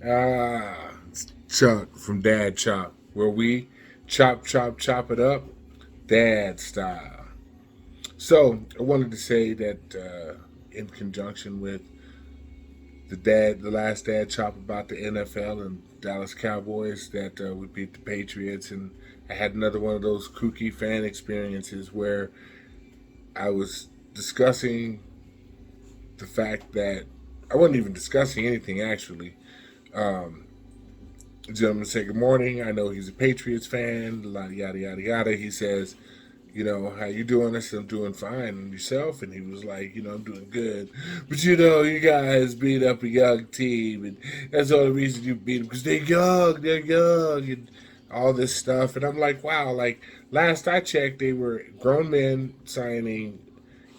It's Chuck from Dadchop, where we chop it up, dad style. So I wanted to say that in conjunction with the last dad chop about the NFL and Dallas Cowboys, that we beat the Patriots, and I had another one of those kooky fan experiences where I was discussing the fact that I wasn't even discussing anything actually. Um, the gentleman said, "Good morning. I know he's a Patriots fan. Yada yada yada." He says, "How you doing?" I said, "I'm doing fine. And yourself?" And he was like, "I'm doing good. But you guys beat up a young team, and that's the only reason you beat them because they're young, and all this stuff." And I'm like, "Wow!" Like last I checked, they were grown men signing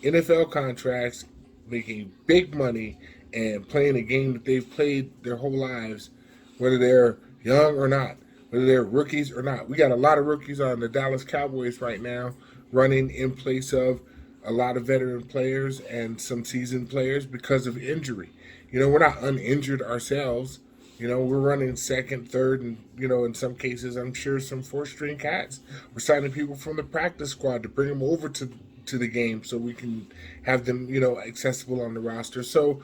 NFL contracts, making big money, and playing a game that they've played their whole lives, whether they're young or not, whether they're rookies or not. We got a lot of rookies on the Dallas Cowboys right now, running in place of a lot of veteran players and some seasoned players because of injury. We're not uninjured ourselves. We're running second, third, and in some cases, I'm sure some four-string cats. We're signing people from the practice squad to bring them over to the game so we can have them, accessible on the roster. So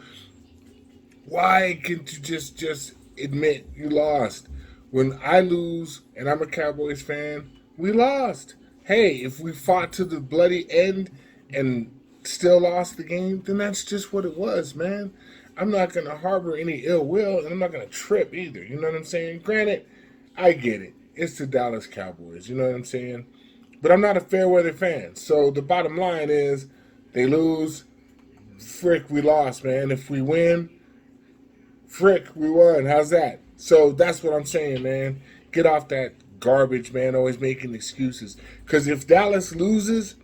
why can't you just admit you lost? When I lose and I'm a Cowboys fan, we lost. Hey, if we fought to the bloody end and still lost the game, then that's just what it was, man. I'm not gonna harbor any ill will, and I'm not gonna trip either. You know what I'm saying? Granted, I get it. It's the Dallas Cowboys. You know what I'm saying? But I'm not a fair weather fan. So the bottom line is, they lose. Frick, we lost, man. If we win, frick, we won. How's that? So that's what I'm saying, man. Get off that garbage, man. Always making excuses. Because if Dallas loses,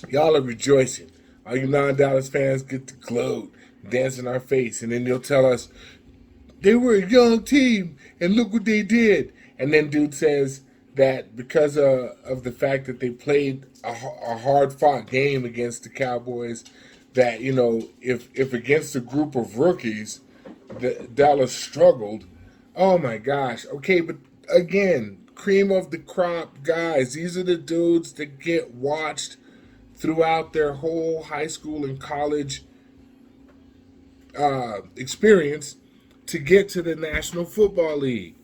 y'all are rejoicing. All you non-Dallas fans get to gloat, dance in our face, and then you'll tell us they were a young team and look what they did. And then dude says that because of the fact that they played a hard fought game against the Cowboys, that if against a group of rookies, Dallas struggled. Oh my gosh. Okay, but again, cream of the crop guys. These are the dudes that get watched throughout their whole high school and college experience to get to the National Football League.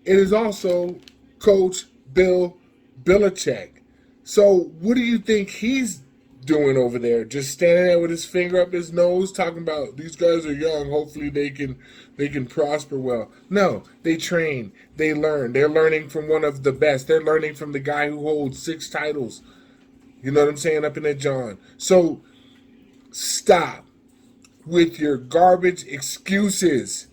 It is also Coach Bill Belichick. So, what do you think he's doing over there? Just standing there with his finger up his nose, talking about these guys are young. Hopefully, they can prosper well. No, they train, they learn. They're learning from one of the best. They're learning from the guy who holds 6 titles. You know what I'm saying? Up in that John. So, stop with your garbage excuses.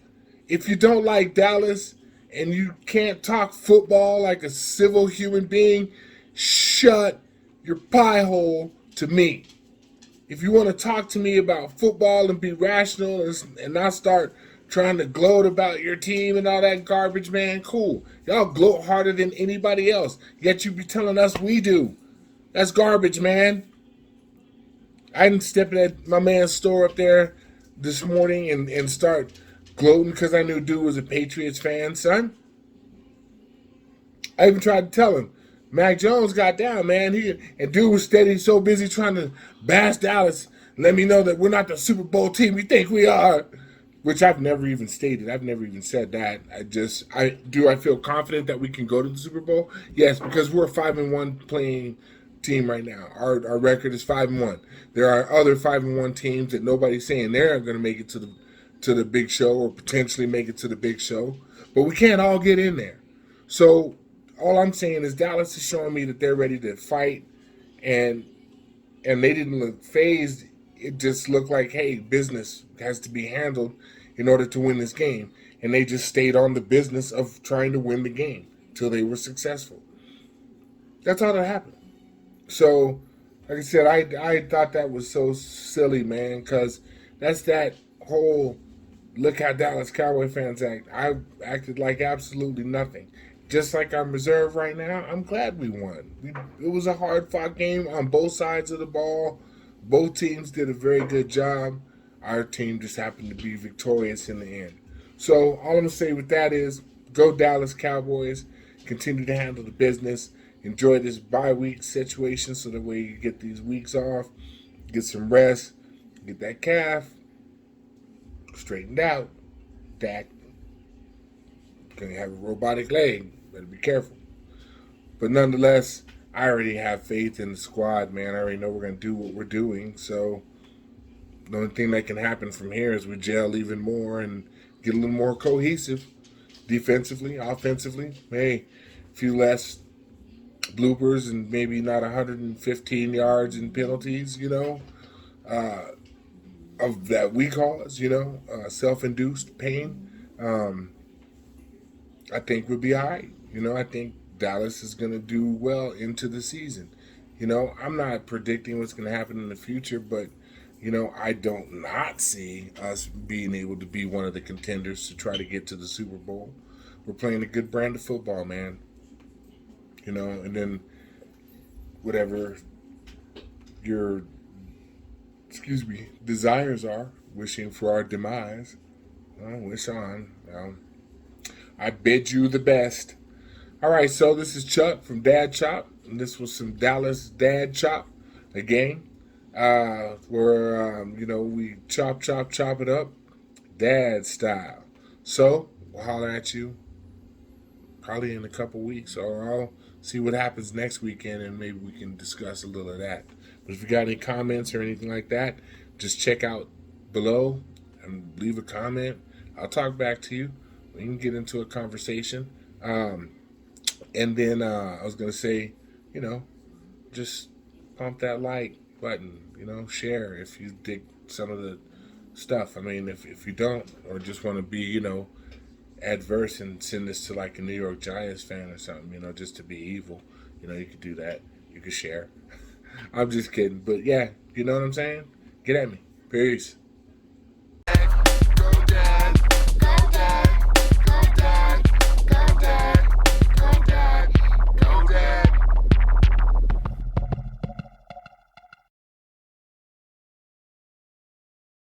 If you don't like Dallas and you can't talk football like a civil human being, shut your pie hole to me. If you want to talk to me about football and be rational and not start trying to gloat about your team and all that garbage, man, cool. Y'all gloat harder than anybody else, yet you be telling us we do. That's garbage, man. I didn't step in at my man's store up there this morning and start gloating because I knew dude was a Patriots fan, son. I even tried to tell him. Mac Jones got down, man. And dude was steady, so busy trying to bash Dallas, let me know that we're not the Super Bowl team we think we are. Which I've never even stated. I've never even said that. I feel confident that we can go to the Super Bowl? Yes, because we're a 5-1 playing team right now. Our record is 5-1. There are other 5-1 teams that nobody's saying they're going to make it to the big show or potentially make it to the big show, but we can't all get in there. So all I'm saying is Dallas is showing me that they're ready to fight, and they didn't look phased. It just looked like, hey, business has to be handled in order to win this game, and they just stayed on the business of trying to win the game till they were successful. That's all that happened. So, like I said, I thought that was so silly, man, because that's that whole look how Dallas Cowboy fans act. I acted like absolutely nothing. Just like I'm reserved right now, I'm glad we won. It was a hard fought game on both sides of the ball. Both teams did a very good job. Our team just happened to be victorious in the end. So all I'm gonna say with that is, go Dallas Cowboys. Continue to handle the business. Enjoy this bye week situation so that way you get these weeks off, get some rest, get that calf straightened out. Dak gonna have a robotic leg. Better be careful. But nonetheless, I already have faith in the squad, man. I already know we're gonna do what we're doing. So the only thing that can happen from here is we gel even more and get a little more cohesive defensively, offensively. Hey, a few less bloopers and maybe not 115 yards in penalties, uh, of that we cause, self-induced pain. Um, I think we'll be all right. I think Dallas is going to do well into the season. I'm not predicting what's going to happen in the future, but I don't not see us being able to be one of the contenders to try to get to the Super Bowl. We're playing a good brand of football, man. And then whatever your desires are, wishing for our demise. Well, wish on. I bid you the best. All right, so this is Chuck from Dadchop, and this was some Dallas Dadchop, a game where we chop it up, dad style. So we'll holler at you probably in a couple weeks, or I'll see what happens next weekend, and maybe we can discuss a little of that. But if you got any comments or anything like that, just check out below and leave a comment. I'll talk back to you. We can get into a conversation. And then I was going to say, you know, just pump that like button, share if you dig some of the stuff. I mean, if you don't, or just want to be, adverse and send this to like a New York Giants fan or something, just to be evil, you could do that. You could share. I'm just kidding. But yeah, you know what I'm saying? Get at me. Peace.